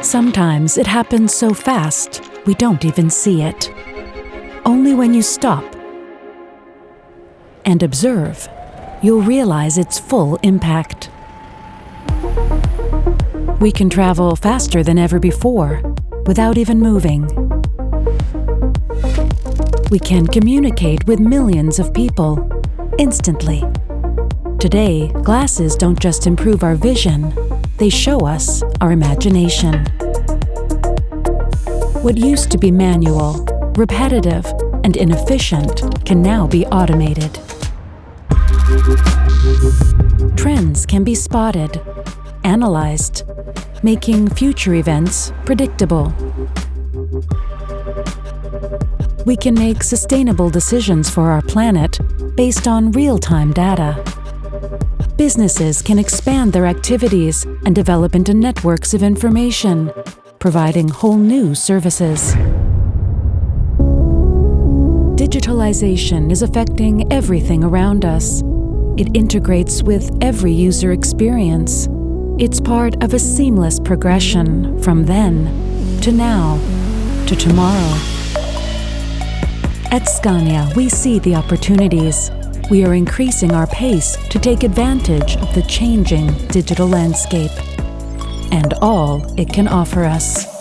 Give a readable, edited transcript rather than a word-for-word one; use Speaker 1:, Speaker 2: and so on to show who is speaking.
Speaker 1: Sometimes it happens so fast, we don't even see it. Only when you stop and observe, you'll realize its full impact. We can travel faster than ever before, without even moving. We can communicate with millions of people, instantly. Today, glasses don't just improve our vision, they show us our imagination. What used to be manual, repetitive, and inefficient can now be automated. Trends can be spotted, analyzed, making future events predictable. We can make sustainable decisions for our planet based on real-time data. Businesses can expand their activities and develop into networks of information, providing whole new services. Digitalization is affecting everything around us. It integrates with every user experience. It's part of a seamless progression from then to now to tomorrow. At Scania, we see the opportunities. We are increasing our pace to take advantage of the changing digital landscape and all it can offer us.